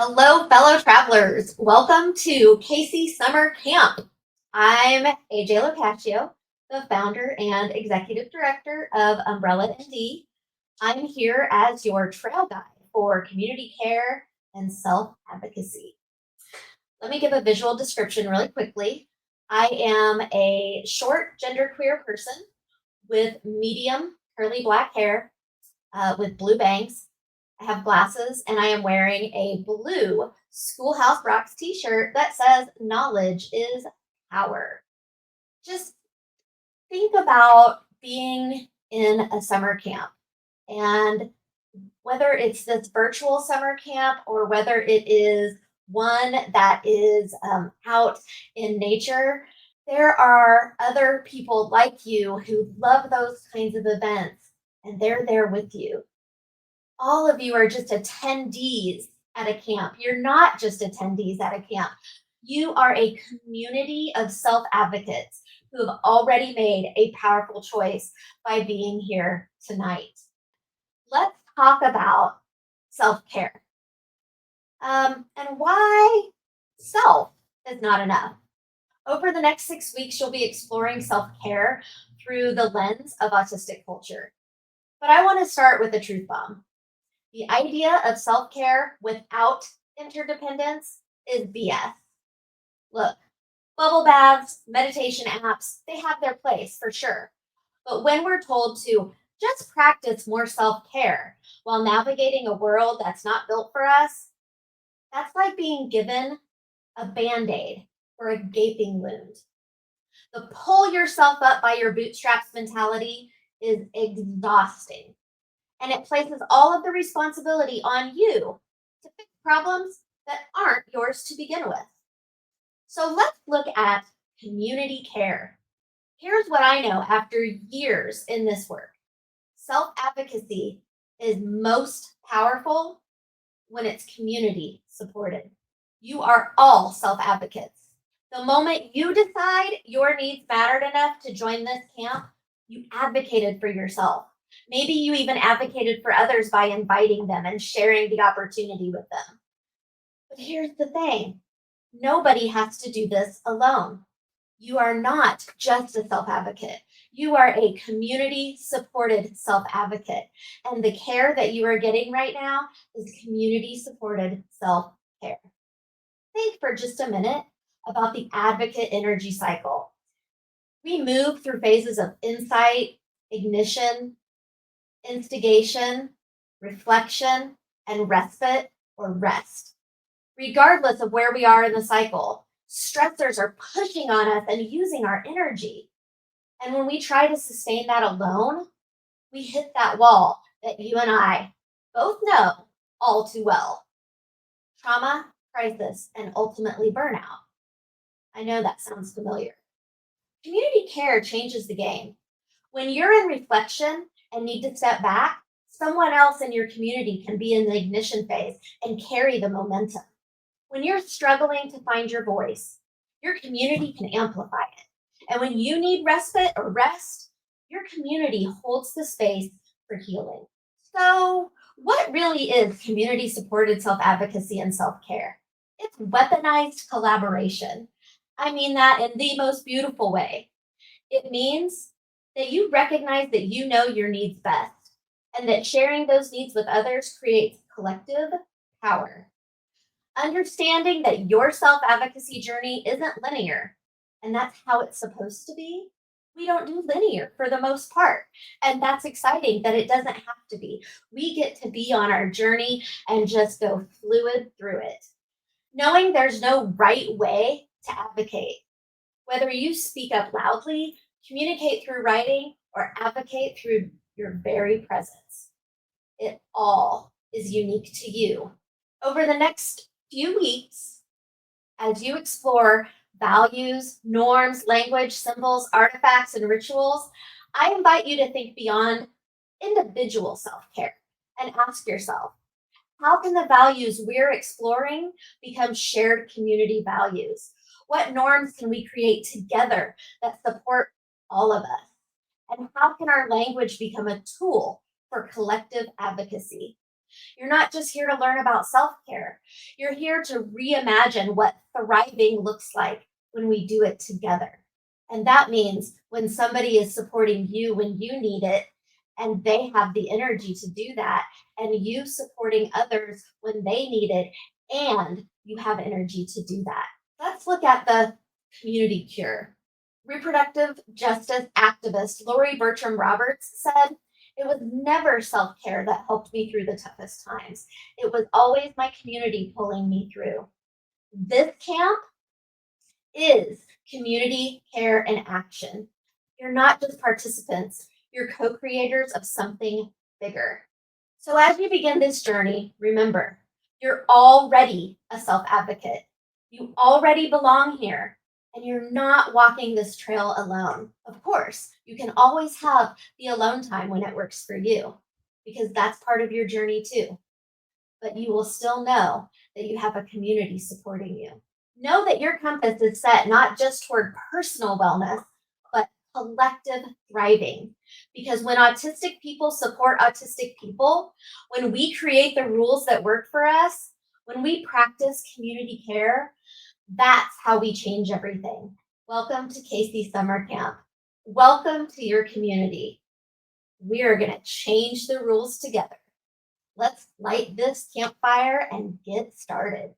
Hello, fellow travelers. Welcome to Casey Summer Camp. I'm AJ Locashio, the founder and executive director of Umbrella ND. I'm here as your trail guide for community care and self advocacy. Let me give a visual description really quickly. I am a short, genderqueer person with medium curly black hair with blue bangs. I have glasses and I am wearing a blue Schoolhouse Rocks t shirt that says knowledge is power. Just think about being in a summer camp and whether it's this virtual summer camp or whether it is one that is out in nature, there are other people like you who love those kinds of events and they're there with you. All of you are just attendees at a camp. You're not just attendees at a camp. You are a community of self advocates who have already made a powerful choice by being here tonight. Let's talk about self care and why self is not enough. Over the next 6 weeks, you'll be exploring self care through the lens of autistic culture. But I want to start with a truth bomb. The idea of self care without interdependence is BS. Look, bubble baths, meditation apps, they have their place for sure. But when we're told to just practice more self care while navigating a world that's not built for us, that's like being given a band aid for a gaping wound. The pull yourself up by your bootstraps mentality is exhausting, and it places all of the responsibility on you to fix problems that aren't yours to begin with. So let's look at community care. Here's what I know after years in this work: self advocacy is most powerful when it's community supported. You are all self advocates. The moment you decide your needs mattered enough to join this camp, you advocated for yourself. Maybe you even advocated for others by inviting them and sharing the opportunity with them. But here's the thing: nobody has to do this alone. You are not just a self advocate. You are a community supported self advocate. And the care that you are getting right now is community supported self care. Think for just a minute about the advocate energy cycle. We move through phases of insight, ignition, instigation, reflection, and respite or rest. Regardless of where we are in the cycle, stressors are pushing on us and using our energy. And when we try to sustain that alone, we hit that wall that you and I both know all too well: trauma, crisis, and ultimately burnout. I know that sounds familiar. Community care changes the game. When you're in reflection and need to step back, someone else in your community can be in the ignition phase and carry the momentum. When you're struggling to find your voice, your community can amplify it. And when you need respite or rest, your community holds the space for healing. So, what really is community supported self advocacy and self care? It's weaponized collaboration. I mean that in the most beautiful way. It means that you recognize that you know your needs best and that sharing those needs with others creates collective power. Understanding that your self advocacy journey isn't linear, and that's how it's supposed to be. We don't do linear for the most part. And that's exciting that it doesn't have to be. We get to be on our journey and just go fluid through it. Knowing there's no right way to advocate, whether you speak up loudly, communicate through writing, or advocate through your very presence, it all is unique to you. Over the next few weeks, as you explore values, norms, language, symbols, artifacts, and rituals, I invite you to think beyond individual self care and ask yourself, how can the values we're exploring become shared community values? What norms can we create together that support all of us? And how can our language become a tool for collective advocacy? You're not just here to learn about self care, you're here to reimagine what thriving looks like when we do it together. And that means when somebody is supporting you when you need it, and they have the energy to do that, and you supporting others when they need it, and you have energy to do that. Let's look at the community cure. Reproductive justice activist Lori Bertram Roberts said, "It was never self care that helped me through the toughest times. It was always my community pulling me through." This camp is community care in action. You're not just participants, you're co creators of something bigger. So, as you begin this journey, remember you're already a self advocate. You already belong here, and you're not walking this trail alone. Of course, you can always have the alone time when it works for you, because that's part of your journey too. But you will still know that you have a community supporting you. Know that your compass is set not just toward personal wellness, but collective thriving. Because when autistic people support autistic people, when we create the rules that work for us, when we practice community care, that's how we change everything. Welcome to Casey Summer Camp. Welcome to your community. We are going to change the rules together. Let's light this campfire and get started.